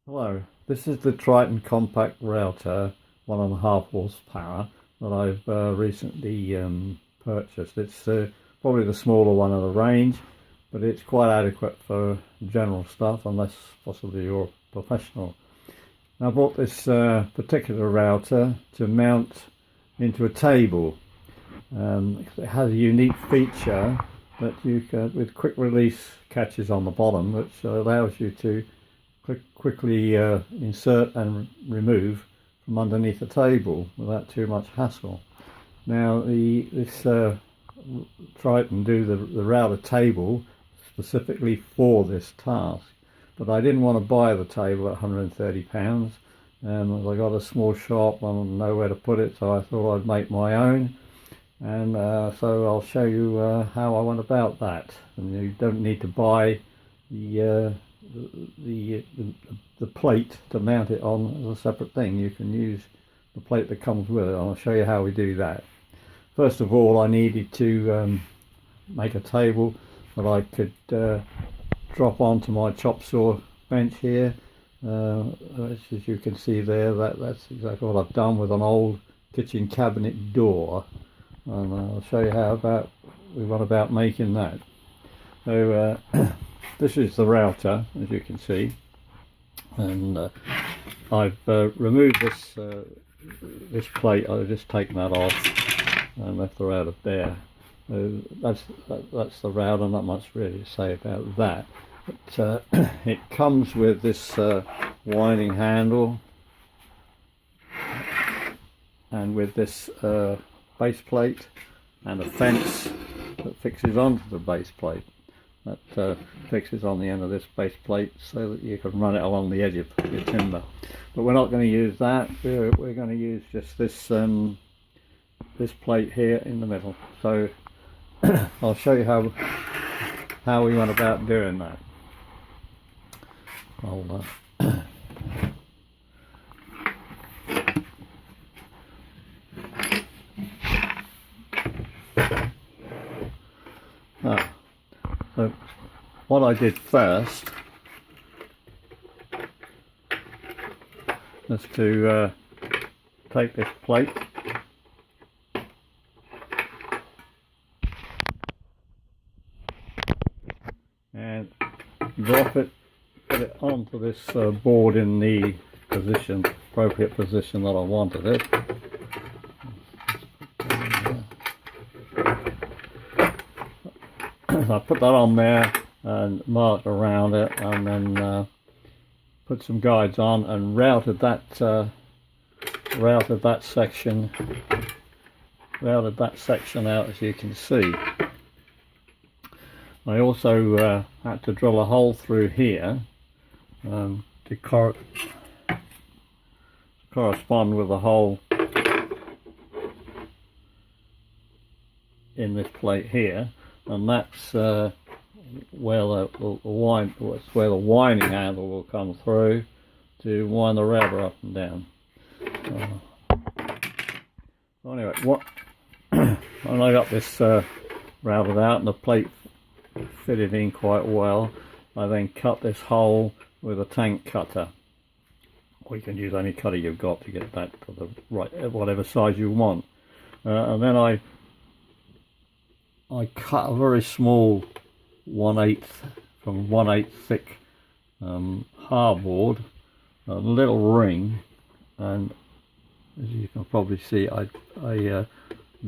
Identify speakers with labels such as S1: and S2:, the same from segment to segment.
S1: Hello, this is the TRITON compact router, 1.5 horsepower, that I've recently purchased. It's probably the smaller one of the range, but it's quite adequate for general stuff, unless possibly you're a professional. I bought this particular router to mount into a table. It has a unique feature that you can, with quick release catches on the bottom, which allows you to quickly insert and remove from underneath the table without too much hassle. Now this TRITON do the router table specifically for this task, but I didn't want to buy the table at £130, and I got a small shop and nowhere to put it, so I thought I'd make my own. And so I'll show you how I went about that. And you don't need to buy the plate to mount it on as a separate thing. You can use the plate that comes with it. I'll show you how we do that. First of all, I needed to make a table that I could drop onto my chop saw bench here, which, as you can see there, that's exactly what I've done with an old kitchen cabinet door, and I'll show you how we went about making that. So this is the router, as you can see, and I've removed this plate. I've just taken that off and left the router there. So that's the router. Not much really to say about that. But it comes with this winding handle and with this base plate and a fence that fixes onto the base plate. That fixes on the end of this base plate so that you can run it along the edge of your timber. But we're not going to use that. We're going to use just this this plate here in the middle. So I'll show you how we went about doing that. I'll So what I did first was to take this plate and drop it, put it onto this board in the appropriate position that I wanted it. I put that on there and marked around it, and then put some guides on and routed that section out, as you can see. I also had to drill a hole through here to correspond with the hole in this plate here, and that's where the winding handle will come through to wind the router up and down. So anyway, when I got this routed out and the plate fitted in quite well, I then cut this hole with a tank cutter. Or you can use any cutter you've got to get that to the right, whatever size you want. And then I cut a very small 1/8 from 1/8 thick hardboard, a little ring, and as you can probably see, I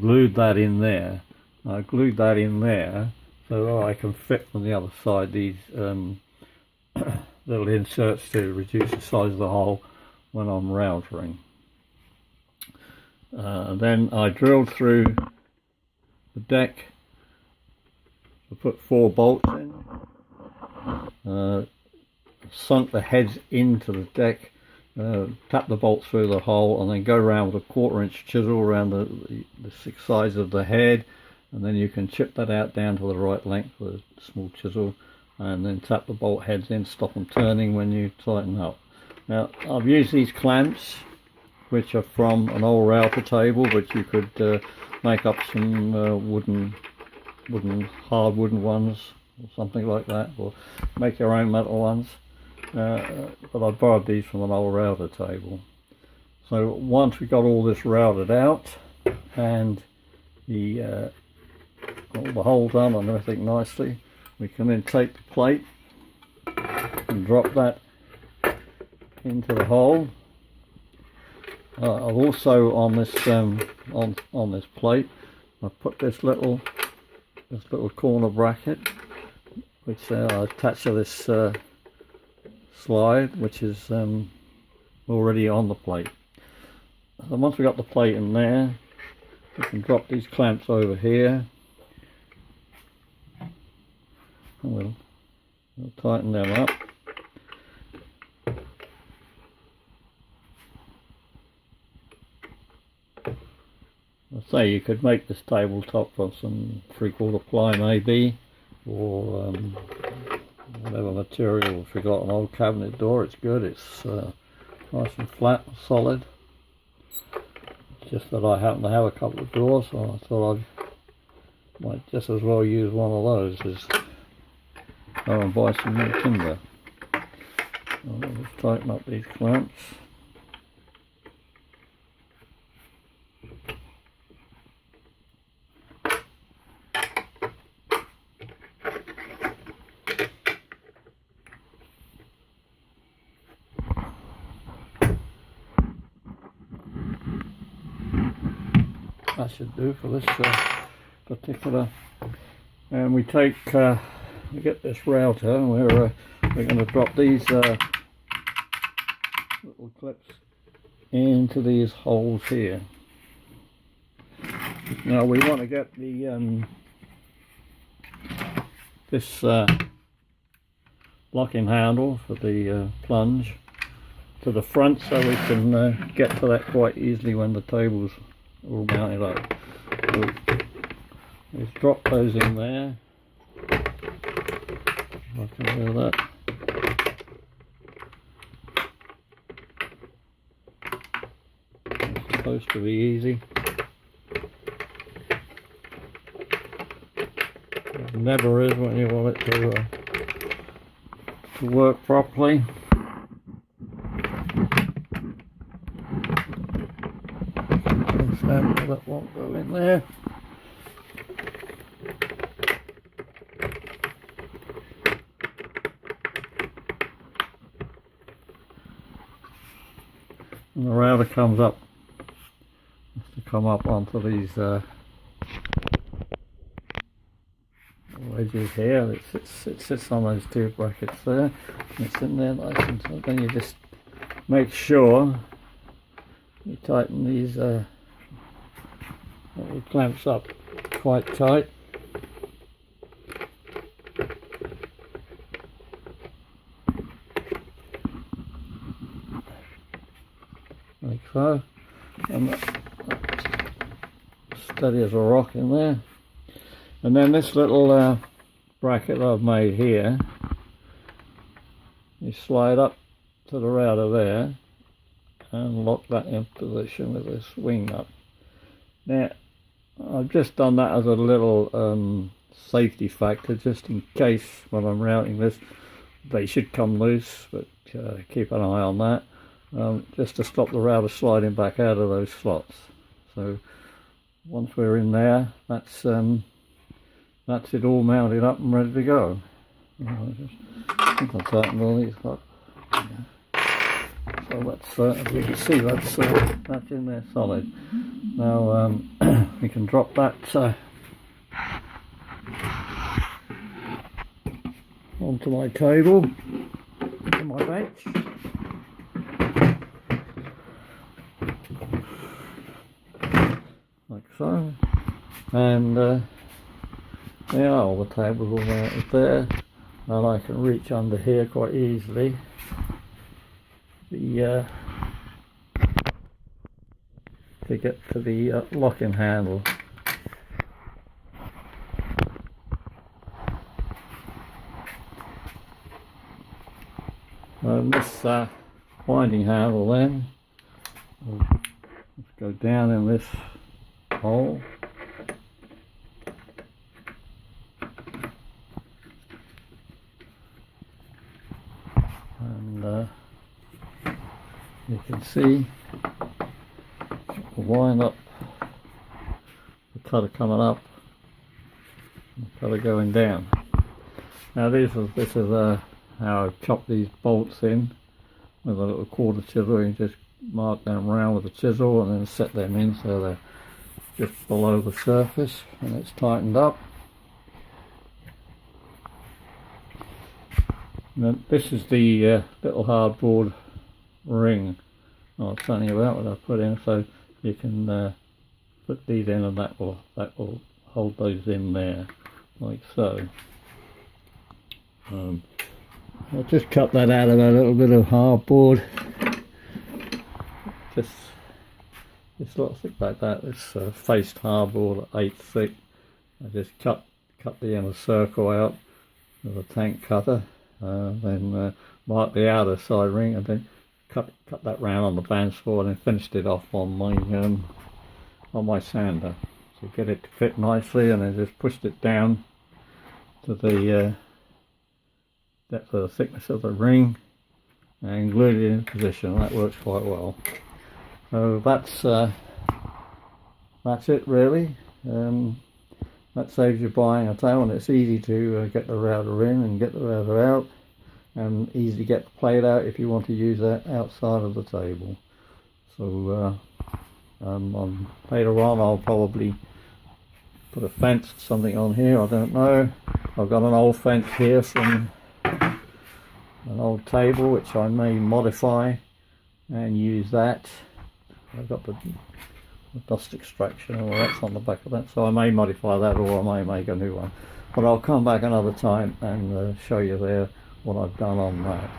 S1: glued that in there. I glued that in there so that I can fit from the other side these little inserts to reduce the size of the hole when I'm routering. Then I drilled through the deck. I put 4 bolts in, sunk the heads into the deck, tap the bolts through the hole, and then go around with a 1/4-inch chisel around the size of the head, and then you can chip that out down to the right length with a small chisel, and then tap the bolt heads in, stop them turning when you tighten up. Now I've used these clamps, which are from an old router table, but you could make up some hard wooden ones or something like that, or make your own metal ones. but I borrowed these from an old router table. So once we got all this routed out and the all the holes done and everything nicely, we can then take the plate and drop that into the hole. I've also on this on this plate, I've put this little corner bracket, which I attach to this slide, which is already on the plate. So once we got the plate in there, we can drop these clamps over here, and we'll tighten them up. I say you could make this tabletop from some 3/4 ply maybe, or whatever material. If you've got an old cabinet door, it's good. It's nice and flat and solid. It's just that I happen to have a couple of drawers, so I thought I might just as well use one of those as go and buy some more timber. I'll just tighten up these clamps. That should do for this particular. And we take we get this router, and we're going to drop these little clips into these holes here. Now we want to get the this locking handle for the plunge to the front, so we can get to that quite easily when the table's all mounted up. So let's drop those in there. If I can do that. It's supposed to be easy. It never is when you want it to work properly. That won't go in there. And the router comes up, has to come up onto these wedges here. It sits on those two brackets there, and it's in there nice, and so then you just make sure you tighten these little clamps up quite tight. Like so, and that's steady as a rock in there. And then this little bracket that I've made here, you slide up to the router there and lock that in position with this wing nut. Now I've just done that as a little safety factor, just in case when I'm routing this they should come loose, but keep an eye on that, just to stop the router sliding back out of those slots. So once we're in there, that's it all mounted up and ready to go. I think I'll tighten all these up. So that's, as you can see, that's in there solid. Now we can drop that onto my table, onto my bench. Like so. And yeah, all the tables all mounted there, and I can reach under here quite easily. To get to the locking handle. And this winding handle then, let's go down in this hole. You can see the wind up, the cutter coming up, and the cutter going down. Now this is how I chop these bolts in with a little quarter chisel. You just mark them round with a chisel and then set them in so they're just below the surface, and it's tightened up. And then this is the little hardboard ring I was telling you about that I put in, so you can put these in and that will hold those in there like so. I'll just cut that out of a little bit of hardboard, just sort of thick like that. It's faced hardboard, 1/8 thick. I just cut the inner circle out with a tank cutter, then mark the outer side ring, and then cut that round on the bandsaw, and then finished it off on my sander to get it to fit nicely, and then just pushed it down to the depth of the thickness of the ring and glued it in position. That works quite well. So that's it really. That saves you buying a tail, and it's easy to get the router in and get the router out, and easy to get the plate out if you want to use that outside of the table. So later on I'll probably put a fence or something on here, I don't know. I've got an old fence here from an old table which I may modify and use that. I've got the dust extraction and all that's on the back of that, so I may modify that, or I may make a new one. But I'll come back another time and show you there what I've done on that.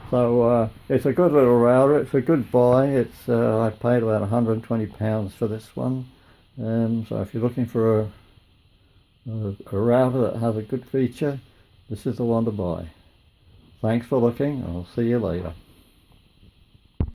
S1: So it's a good little router, it's a good buy. It's I paid about £120 for this one. So if you're looking for a router that has a good feature, this is the one to buy. Thanks for looking, and I'll see you later.